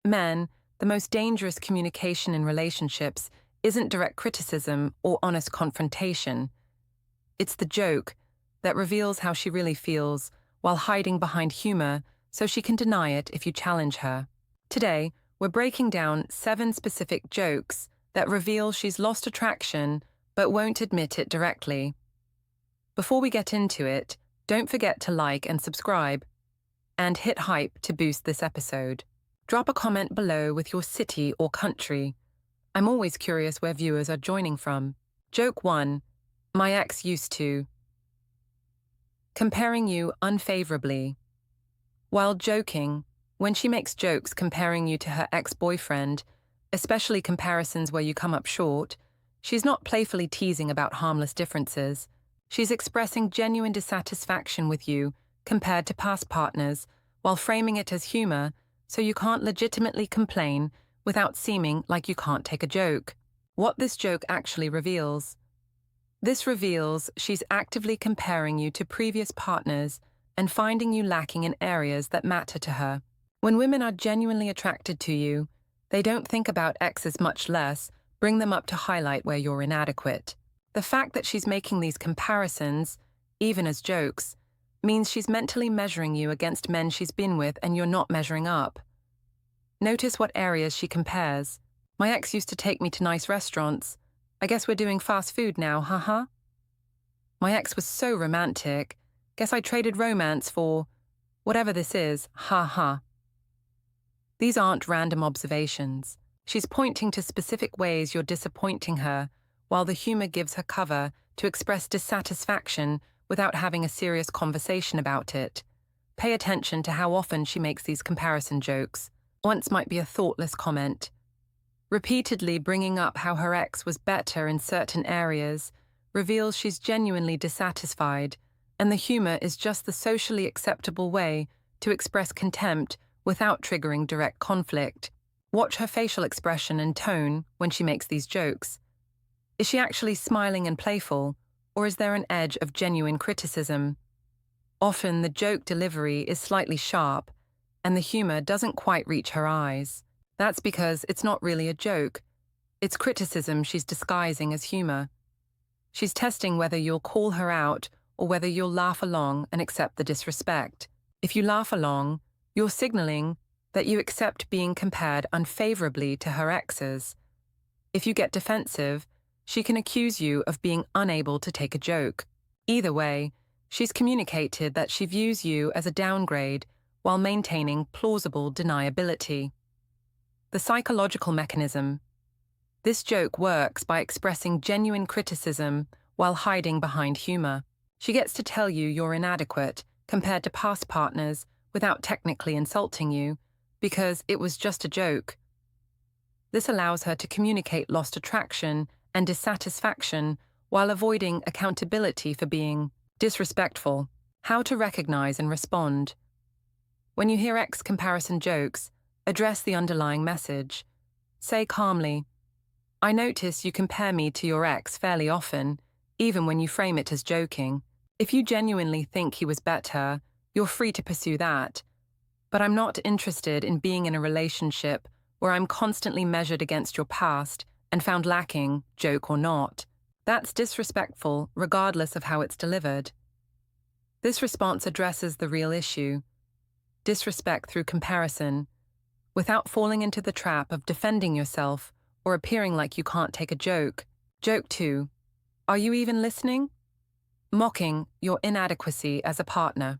Men, the most dangerous communication in relationships isn't direct criticism or honest confrontation. It's the joke that reveals how she really feels while hiding behind humor so she can deny it if you challenge her. Today, we're breaking down 7 specific jokes that reveal she's lost attraction but won't admit it directly. Before we get into it, don't forget to like and subscribe, and hit hype to boost this episode. Drop a comment below with your city or country. I'm always curious where viewers are joining from. Joke 1. My ex used to. Comparing you unfavorably. While joking, when she makes jokes comparing you to her ex-boyfriend, especially comparisons where you come up short, she's not playfully teasing about harmless differences. She's expressing genuine dissatisfaction with you compared to past partners, while framing it as humor so you can't legitimately complain without seeming like you can't take a joke. What this joke actually reveals. This reveals she's actively comparing you to previous partners and finding you lacking in areas that matter to her. When women are genuinely attracted to you, they don't think about exes, much less bring them up to highlight where you're inadequate. The fact that she's making these comparisons, even as jokes, means she's mentally measuring you against men she's been with and you're not measuring up. Notice what areas she compares. My ex used to take me to nice restaurants. I guess we're doing fast food now, haha. My ex was so romantic. Guess I traded romance for whatever this is, haha. These aren't random observations. She's pointing to specific ways you're disappointing her, while the humor gives her cover to express dissatisfaction without having a serious conversation about it. Pay attention to how often she makes these comparison jokes. Once might be a thoughtless comment. Repeatedly bringing up how her ex was better in certain areas reveals she's genuinely dissatisfied, and the humor is just the socially acceptable way to express contempt without triggering direct conflict. Watch her facial expression and tone when she makes these jokes. Is she actually smiling and playful, or is there an edge of genuine criticism? Often the joke delivery is slightly sharp, and the humor doesn't quite reach her eyes. That's because it's not really a joke. It's criticism she's disguising as humor. She's testing whether you'll call her out or whether you'll laugh along and accept the disrespect. If you laugh along, you're signaling that you accept being compared unfavorably to her exes. If you get defensive, she can accuse you of being unable to take a joke. Either way, she's communicated that she views you as a downgrade while maintaining plausible deniability. The psychological mechanism. This joke works by expressing genuine criticism while hiding behind humor. She gets to tell you you're inadequate compared to past partners without technically insulting you, because it was just a joke. This allows her to communicate lost attraction and dissatisfaction while avoiding accountability for being disrespectful. How to recognize and respond. When you hear ex comparison jokes, address the underlying message. Say calmly, I notice you compare me to your ex fairly often, even when you frame it as joking. If you genuinely think he was better, you're free to pursue that. But I'm not interested in being in a relationship where I'm constantly measured against your past and found lacking, joke or not. That's disrespectful, regardless of how it's delivered. This response addresses the real issue, disrespect through comparison, without falling into the trap of defending yourself or appearing like you can't take a joke. Joke 2. Are you even listening? Mocking your inadequacy as a partner.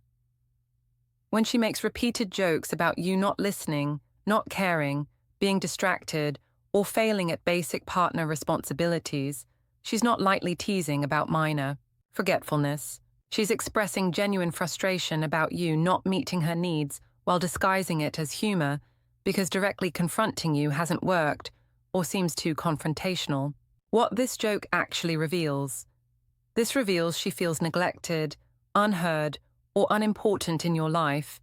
When she makes repeated jokes about you not listening, not caring, being distracted, or failing at basic partner responsibilities, she's not lightly teasing about minor forgetfulness. She's expressing genuine frustration about you not meeting her needs while disguising it as humor because directly confronting you hasn't worked or seems too confrontational. What this joke actually reveals. This reveals she feels neglected, unheard, or unimportant in your life,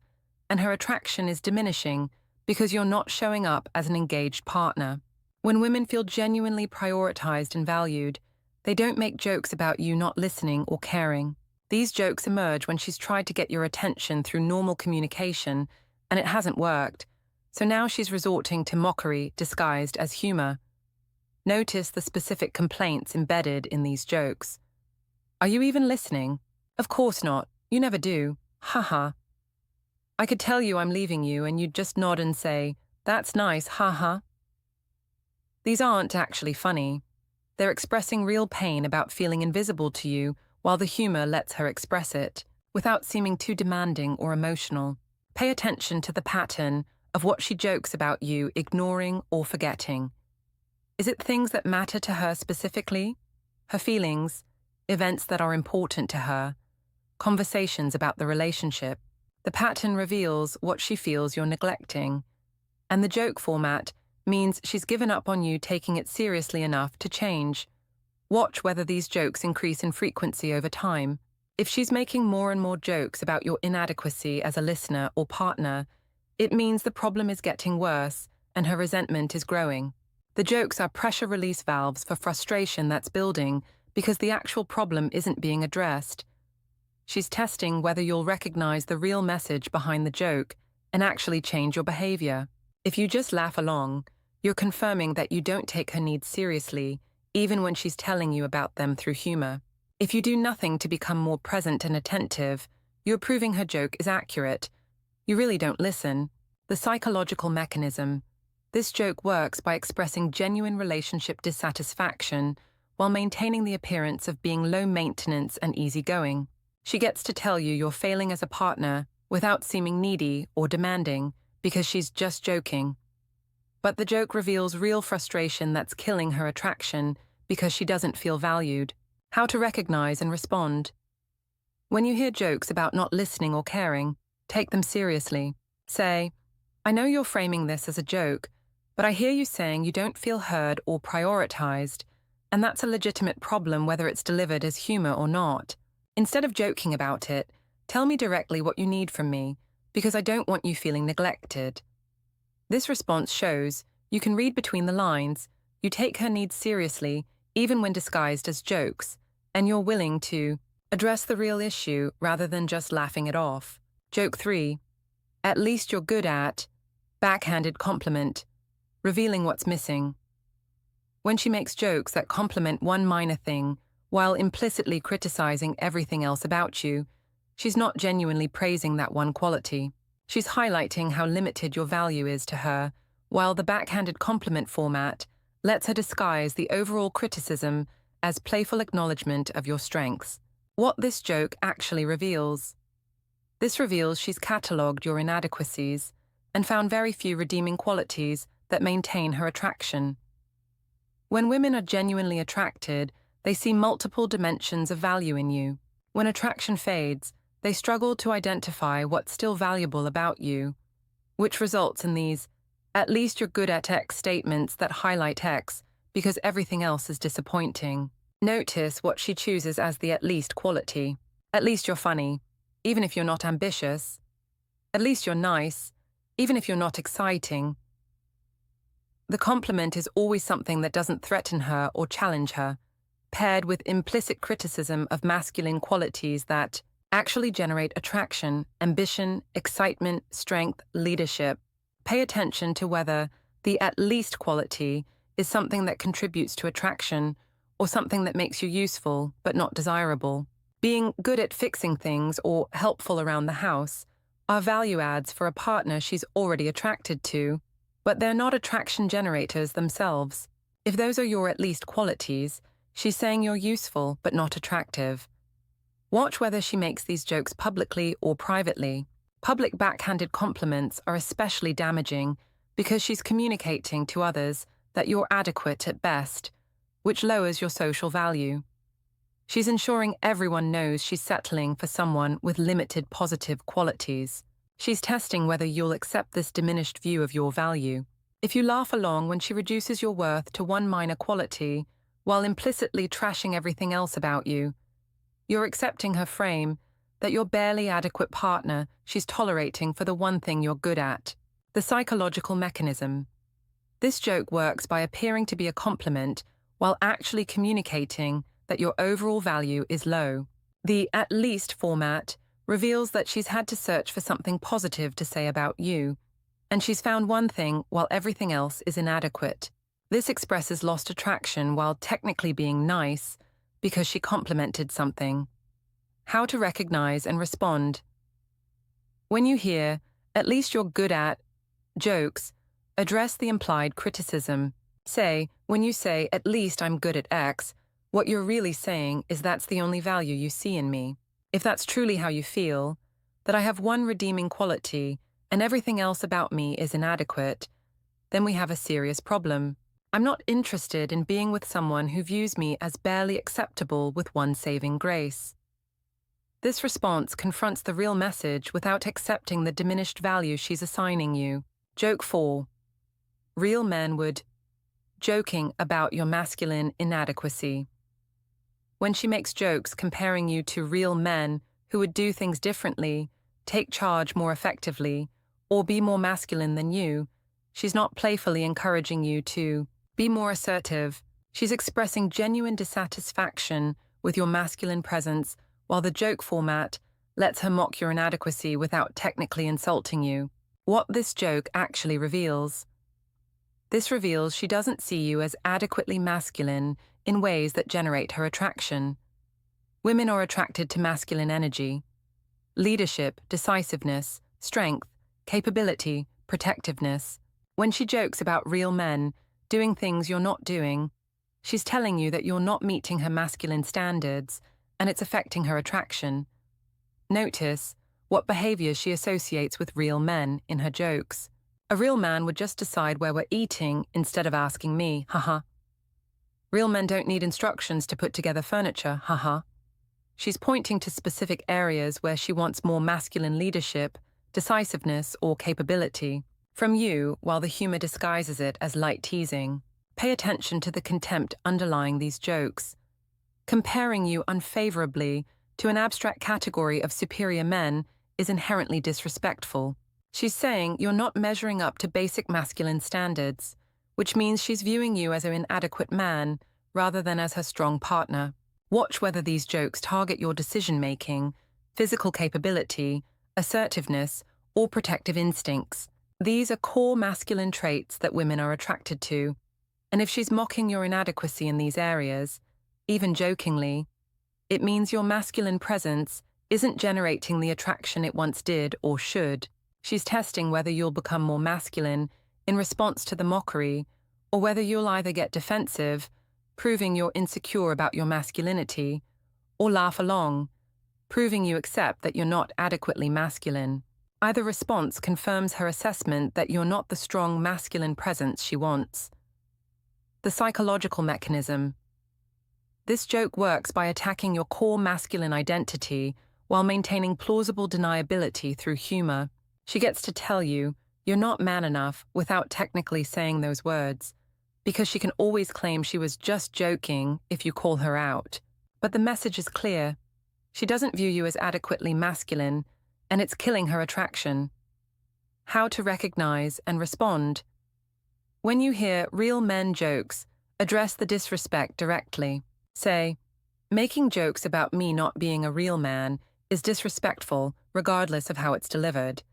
and her attraction is diminishing because you're not showing up as an engaged partner. When women feel genuinely prioritized and valued, they don't make jokes about you not listening or caring. These jokes emerge when she's tried to get your attention through normal communication and it hasn't worked, So now she's resorting to mockery disguised as humor. Notice the specific complaints embedded in these jokes. Are you even listening? Of course not. You never do. Haha. I could tell you I'm leaving you and you'd just nod and say, "That's nice, haha." These aren't actually funny. They're expressing real pain about feeling invisible to you while the humor lets her express it, without seeming too demanding or emotional. Pay attention to the pattern of what she jokes about you ignoring or forgetting. Is it things that matter to her specifically? Her feelings, events that are important to her, conversations about the relationship? The pattern reveals what she feels you're neglecting, and the joke format means she's given up on you taking it seriously enough to change. Watch whether these jokes increase in frequency over time. If she's making more and more jokes about your inadequacy as a listener or partner, it means the problem is getting worse and her resentment is growing. The jokes are pressure release valves for frustration that's building because the actual problem isn't being addressed. She's testing whether you'll recognize the real message behind the joke and actually change your behavior. If you just laugh along, you're confirming that you don't take her needs seriously, even when she's telling you about them through humor. If you do nothing to become more present and attentive, you're proving her joke is accurate. You really don't listen. The psychological mechanism. This joke works by expressing genuine relationship dissatisfaction while maintaining the appearance of being low maintenance and easygoing. She gets to tell you you're failing as a partner without seeming needy or demanding because she's just joking. But the joke reveals real frustration that's killing her attraction because she doesn't feel valued. How to recognize and respond. When you hear jokes about not listening or caring, take them seriously. Say, "I know you're framing this as a joke, but I hear you saying you don't feel heard or prioritized, and that's a legitimate problem whether it's delivered as humor or not. Instead of joking about it, tell me directly what you need from me, because I don't want you feeling neglected." This response shows you can read between the lines, you take her needs seriously, even when disguised as jokes, and you're willing to address the real issue rather than just laughing it off. Joke 3. At least you're good at backhanded compliment, revealing what's missing. When she makes jokes that compliment one minor thing while implicitly criticizing everything else about you, she's not genuinely praising that one quality. She's highlighting how limited your value is to her, while the backhanded compliment format lets her disguise the overall criticism as playful acknowledgement of your strengths. What this joke actually reveals. This reveals she's catalogued your inadequacies and found very few redeeming qualities that maintain her attraction. When women are genuinely attracted, they see multiple dimensions of value in you. When attraction fades, they struggle to identify what's still valuable about you, which results in these, "At least you're good at X" statements that highlight X because everything else is disappointing. Notice what she chooses as the "at least" quality. At least you're funny, even if you're not ambitious. At least you're nice, even if you're not exciting. The compliment is always something that doesn't threaten her or challenge her, paired with implicit criticism of masculine qualities that actually generate attraction, ambition, excitement, strength, leadership. Pay attention to whether the "at least" quality is something that contributes to attraction or something that makes you useful but not desirable. Being good at fixing things or helpful around the house are value adds for a partner she's already attracted to, but they're not attraction generators themselves. If those are your "at least" qualities, she's saying you're useful but not attractive. Watch whether she makes these jokes publicly or privately. Public backhanded compliments are especially damaging because she's communicating to others that you're adequate at best, which lowers your social value. She's ensuring everyone knows she's settling for someone with limited positive qualities. She's testing whether you'll accept this diminished view of your value. If you laugh along when she reduces your worth to one minor quality, while implicitly trashing everything else about you, you're accepting her frame that you're barely adequate partner she's tolerating for the one thing you're good at. The psychological mechanism. This joke works by appearing to be a compliment while actually communicating that your overall value is low. The "at least" format reveals that she's had to search for something positive to say about you. and she's found one thing while everything else is inadequate. This expresses lost attraction while technically being nice because she complimented something. How to recognize and respond. When you hear, "At least you're good at," jokes, address the implied criticism. Say, when you say, "At least I'm good at X," what you're really saying is that's the only value you see in me. If that's truly how you feel, that I have one redeeming quality and everything else about me is inadequate, then we have a serious problem. I'm not interested in being with someone who views me as barely acceptable with one saving grace. This response confronts the real message without accepting the diminished value she's assigning you. Joke 4. Real men would. Joking about your masculine inadequacy. When she makes jokes comparing you to real men who would do things differently, take charge more effectively, or be more masculine than you, she's not playfully encouraging you to be more assertive. She's expressing genuine dissatisfaction with your masculine presence, while the joke format lets her mock your inadequacy without technically insulting you. What this joke actually reveals. This reveals she doesn't see you as adequately masculine in ways that generate her attraction. Women are attracted to masculine energy, leadership, decisiveness, strength, capability, protectiveness. When she jokes about real men doing things you're not doing, she's telling you that you're not meeting her masculine standards, and it's affecting her attraction. Notice what behaviors she associates with real men in her jokes. A real man would just decide where we're eating instead of asking me, haha. Real men don't need instructions to put together furniture, haha. She's pointing to specific areas where she wants more masculine leadership, decisiveness, or capability from you, while the humor disguises it as light teasing. Pay attention to the contempt underlying these jokes. Comparing you unfavorably to an abstract category of superior men is inherently disrespectful. She's saying you're not measuring up to basic masculine standards, which means she's viewing you as an inadequate man rather than as her strong partner. Watch whether these jokes target your decision-making, physical capability, assertiveness, or protective instincts. These are core masculine traits that women are attracted to, and if she's mocking your inadequacy in these areas, even jokingly, it means your masculine presence isn't generating the attraction it once did or should. She's testing whether you'll become more masculine in response to the mockery, or whether you'll either get defensive, proving you're insecure about your masculinity, or laugh along, proving you accept that you're not adequately masculine. Either response confirms her assessment that you're not the strong masculine presence she wants. The psychological mechanism. This joke works by attacking your core masculine identity while maintaining plausible deniability through humor. She gets to tell you you're not man enough without technically saying those words, because she can always claim she was just joking if you call her out. But the message is clear. She doesn't view you as adequately masculine, and it's killing her attraction. How to recognize and respond. When you hear real men jokes, address the disrespect directly. Say, "Making jokes about me not being a real man is disrespectful regardless of how it's delivered.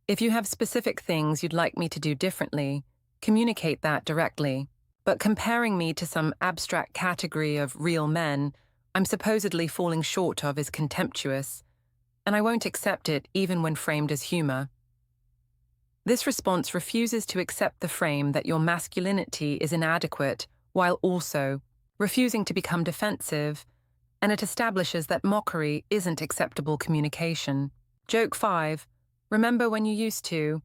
If you have specific things you'd like me to do differently, communicate that directly. But comparing me to some abstract category of real men I'm supposedly falling short of is contemptuous, and I won't accept it even when framed as humor." This response refuses to accept the frame that your masculinity is inadequate while also refusing to become defensive, and it establishes that mockery isn't acceptable communication. Joke 5. Remember when you used to.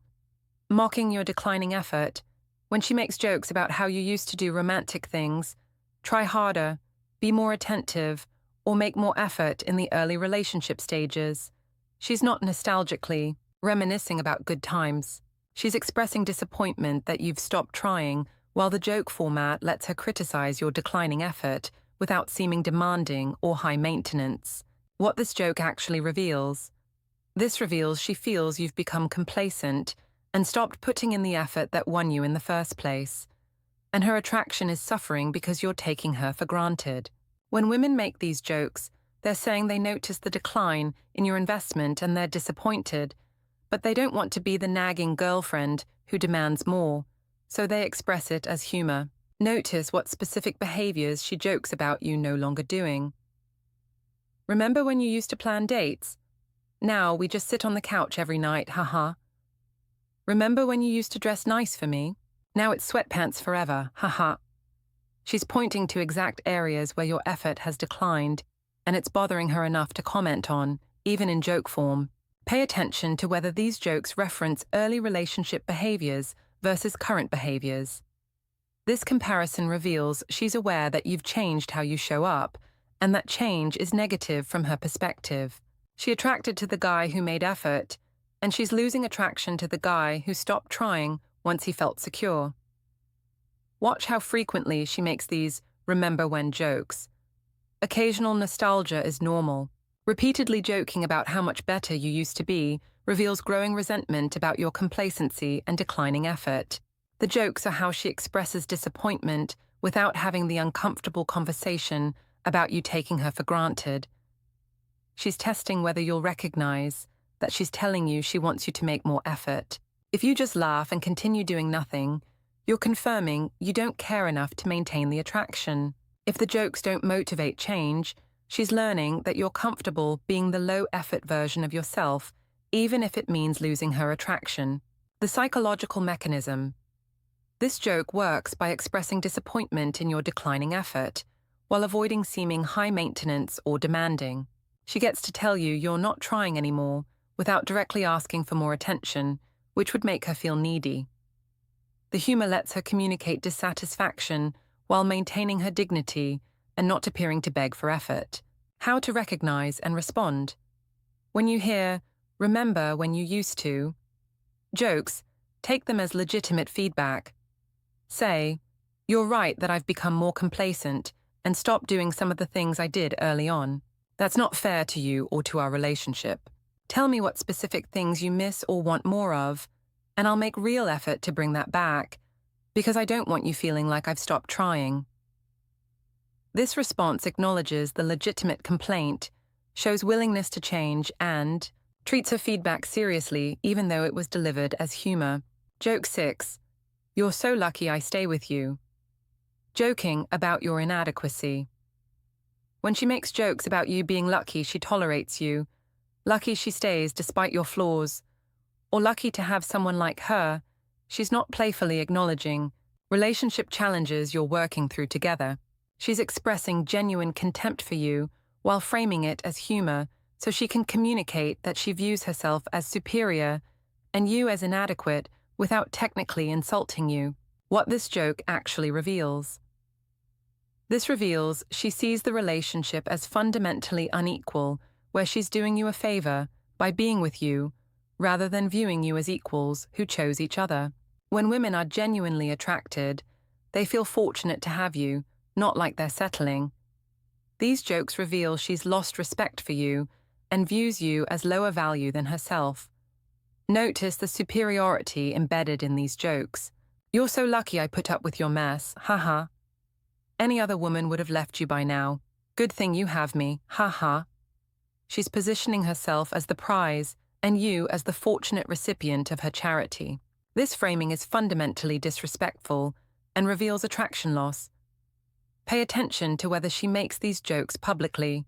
Mocking your declining effort. When she makes jokes about how you used to do romantic things, try harder, be more attentive, or make more effort in the early relationship stages. She's not nostalgically reminiscing about good times. She's expressing disappointment that you've stopped trying, while the joke format lets her criticize your declining effort without seeming demanding or high maintenance. What this joke actually reveals. This reveals she feels you've become complacent and stopped putting in the effort that won you in the first place, and her attraction is suffering because you're taking her for granted. When women make these jokes, they're saying they notice the decline in your investment and they're disappointed, but they don't want to be the nagging girlfriend who demands more, so they express it as humor. Notice what specific behaviors she jokes about you no longer doing. Remember when you used to plan dates? Now we just sit on the couch every night, haha. Remember when you used to dress nice for me? Now it's sweatpants forever, haha. She's pointing to exact areas where your effort has declined, and it's bothering her enough to comment on, even in joke form. Pay attention to whether these jokes reference early relationship behaviors versus current behaviors. This comparison reveals she's aware that you've changed how you show up, and that change is negative from her perspective. She attracted to the guy who made effort, and she's losing attraction to the guy who stopped trying once he felt secure. Watch how frequently she makes these remember when jokes. Occasional nostalgia is normal. Repeatedly joking about how much better you used to be reveals growing resentment about your complacency and declining effort. The jokes are how she expresses disappointment without having the uncomfortable conversation about you taking her for granted. She's testing whether you'll recognize that she's telling you she wants you to make more effort. If you just laugh and continue doing nothing, you're confirming you don't care enough to maintain the attraction. If the jokes don't motivate change, she's learning that you're comfortable being the low-effort version of yourself, even if it means losing her attraction. The psychological mechanism. This joke works by expressing disappointment in your declining effort, while avoiding seeming high-maintenance or demanding. She gets to tell you you're not trying anymore without directly asking for more attention, which would make her feel needy. The humor lets her communicate dissatisfaction while maintaining her dignity and not appearing to beg for effort. How to recognize and respond. When you hear, "Remember when you used to," jokes, take them as legitimate feedback. Say, "You're right that I've become more complacent and stopped doing some of the things I did early on. That's not fair to you or to our relationship. Tell me what specific things you miss or want more of, and I'll make real effort to bring that back, because I don't want you feeling like I've stopped trying." This response acknowledges the legitimate complaint, shows willingness to change, and treats her feedback seriously even though it was delivered as humor. Joke 6. You're so lucky I stay with you. Joking about your inadequacy. When she makes jokes about you being lucky she tolerates you, lucky she stays despite your flaws, or lucky to have someone like her, she's not playfully acknowledging relationship challenges you're working through together. She's expressing genuine contempt for you while framing it as humor so she can communicate that she views herself as superior and you as inadequate without technically insulting you. What this joke actually reveals. This reveals she sees the relationship as fundamentally unequal, where she's doing you a favor by being with you rather than viewing you as equals who chose each other. When women are genuinely attracted, they feel fortunate to have you, not like they're settling. These jokes reveal she's lost respect for you and views you as lower value than herself. Notice the superiority embedded in these jokes. You're so lucky I put up with your mess, haha. Any other woman would have left you by now. Good thing you have me, haha. She's positioning herself as the prize and you as the fortunate recipient of her charity. This framing is fundamentally disrespectful and reveals attraction loss. Pay attention to whether she makes these jokes publicly.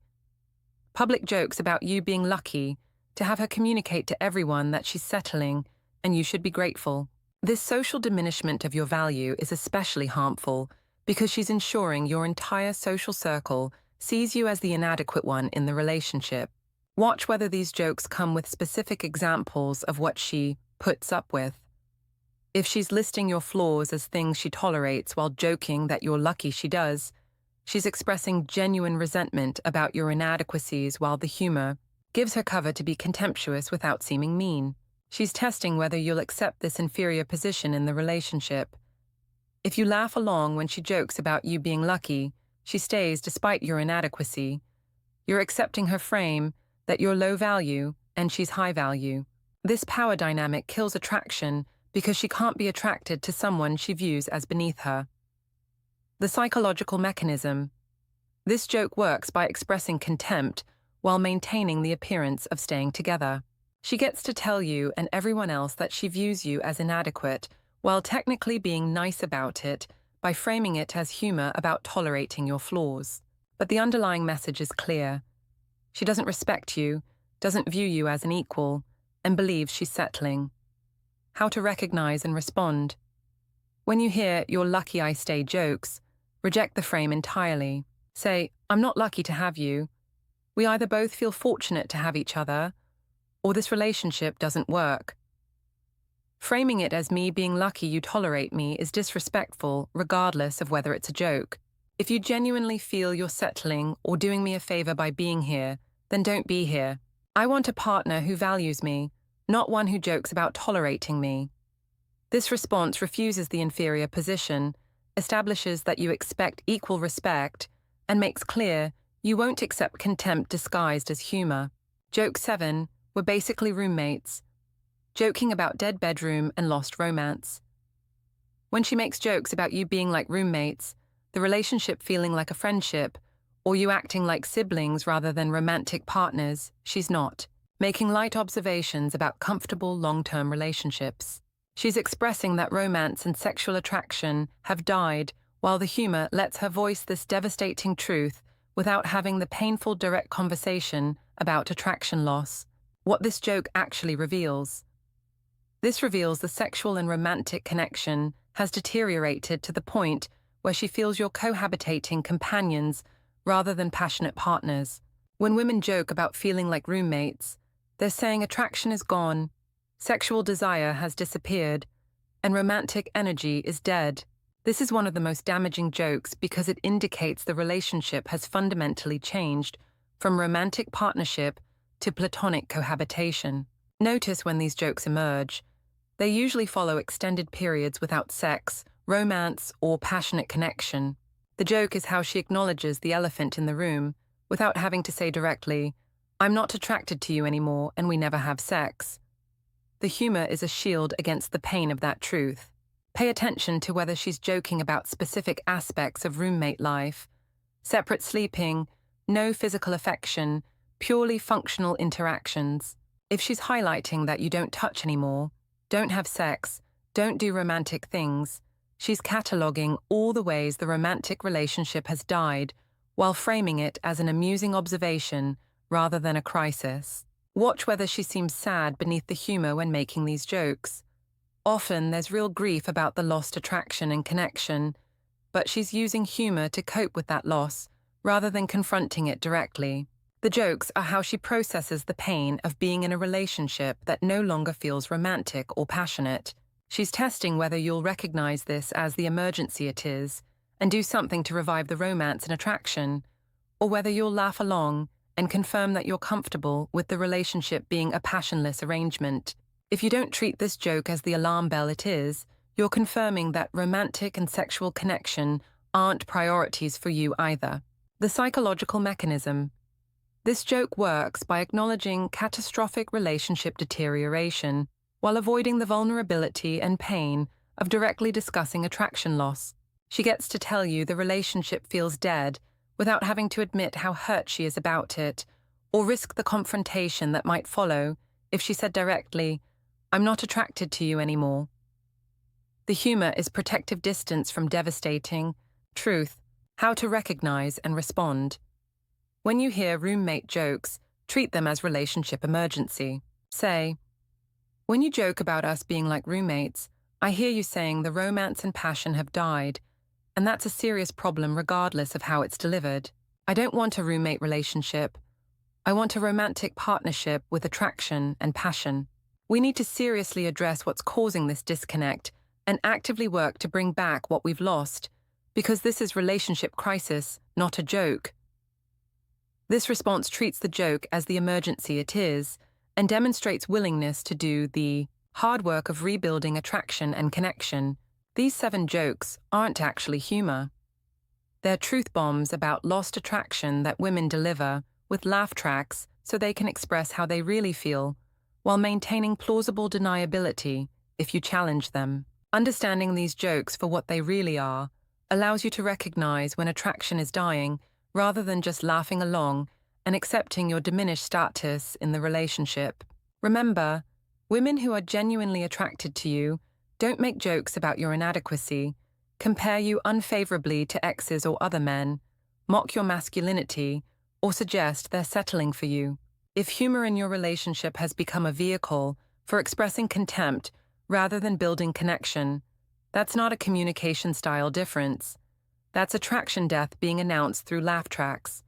Public jokes about you being lucky to have her communicate to everyone that she's settling and you should be grateful. This social diminishment of your value is especially harmful because she's ensuring your entire social circle sees you as the inadequate one in the relationship. Watch whether these jokes come with specific examples of what she puts up with. If she's listing your flaws as things she tolerates while joking that you're lucky she does, she's expressing genuine resentment about your inadequacies while the humor gives her cover to be contemptuous without seeming mean. She's testing whether you'll accept this inferior position in the relationship. If you laugh along when she jokes about you being lucky, she stays despite your inadequacy. You're accepting her frame that you're low value and she's high value. This power dynamic kills attraction because she can't be attracted to someone she views as beneath her. The psychological mechanism. This joke works by expressing contempt while maintaining the appearance of staying together. She gets to tell you and everyone else that she views you as inadequate, while technically being nice about it by framing it as humor about tolerating your flaws. But the underlying message is clear. She doesn't respect you, doesn't view you as an equal, and believes she's settling. How to recognize and respond. When you hear "you're lucky I stay" jokes, reject the frame entirely. Say, "I'm not lucky to have you. We either both feel fortunate to have each other, or this relationship doesn't work." Framing it as me being lucky you tolerate me is disrespectful, regardless of whether it's a joke. If you genuinely feel you're settling or doing me a favor by being here, then don't be here. I want a partner who values me, not one who jokes about tolerating me. This response refuses the inferior position, establishes that you expect equal respect, and makes clear you won't accept contempt disguised as humor. Joke 7. We're basically roommates. Joking about dead bedroom and lost romance. When she makes jokes about you being like roommates, the relationship feeling like a friendship, or you acting like siblings rather than romantic partners, she's not. Making light observations about comfortable long-term relationships. She's expressing that romance and sexual attraction have died, while the humor lets her voice this devastating truth without having the painful direct conversation about attraction loss. What this joke actually reveals. This reveals the sexual and romantic connection has deteriorated to the point where she feels you're cohabitating companions rather than passionate partners. When women joke about feeling like roommates, they're saying attraction is gone, sexual desire has disappeared, and romantic energy is dead. This is one of the most damaging jokes because it indicates the relationship has fundamentally changed from romantic partnership to platonic cohabitation. Notice when these jokes emerge. They usually follow extended periods without sex, romance, or passionate connection. The joke is how she acknowledges the elephant in the room without having to say directly, "I'm not attracted to you anymore and we never have sex." The humor is a shield against the pain of that truth. Pay attention to whether she's joking about specific aspects of roommate life, separate sleeping, no physical affection, purely functional interactions. If she's highlighting that you don't touch anymore, don't have sex, don't do romantic things, she's cataloging all the ways the romantic relationship has died while framing it as an amusing observation rather than a crisis. Watch whether she seems sad beneath the humor when making these jokes. Often there's real grief about the lost attraction and connection, but she's using humor to cope with that loss rather than confronting it directly. The jokes are how she processes the pain of being in a relationship that no longer feels romantic or passionate. She's testing whether you'll recognize this as the emergency it is and do something to revive the romance and attraction, or whether you'll laugh along and confirm that you're comfortable with the relationship being a passionless arrangement. If you don't treat this joke as the alarm bell it is, you're confirming that romantic and sexual connection aren't priorities for you either. The psychological mechanism. This joke works by acknowledging catastrophic relationship deterioration while avoiding the vulnerability and pain of directly discussing attraction loss. She gets to tell you the relationship feels dead without having to admit how hurt she is about it, or risk the confrontation that might follow if she said directly, "I'm not attracted to you anymore." The humor is protective distance from devastating truth. How to recognize and respond. When you hear roommate jokes, treat them as relationship emergency. Say, "When you joke about us being like roommates, I hear you saying the romance and passion have died, and that's a serious problem regardless of how it's delivered. I don't want a roommate relationship. I want a romantic partnership with attraction and passion. We need to seriously address what's causing this disconnect and actively work to bring back what we've lost, because this is relationship crisis, not a joke." This response treats the joke as the emergency it is and demonstrates willingness to do the hard work of rebuilding attraction and connection. These 7 jokes aren't actually humor. They're truth bombs about lost attraction that women deliver with laugh tracks so they can express how they really feel, while maintaining plausible deniability if you challenge them. Understanding these jokes for what they really are allows you to recognize when attraction is dying rather than just laughing along and accepting your diminished status in the relationship. Remember, women who are genuinely attracted to you don't make jokes about your inadequacy, compare you unfavorably to exes or other men, mock your masculinity, or suggest they're settling for you. If humor in your relationship has become a vehicle for expressing contempt rather than building connection, that's not a communication style difference. That's attraction death being announced through laugh tracks.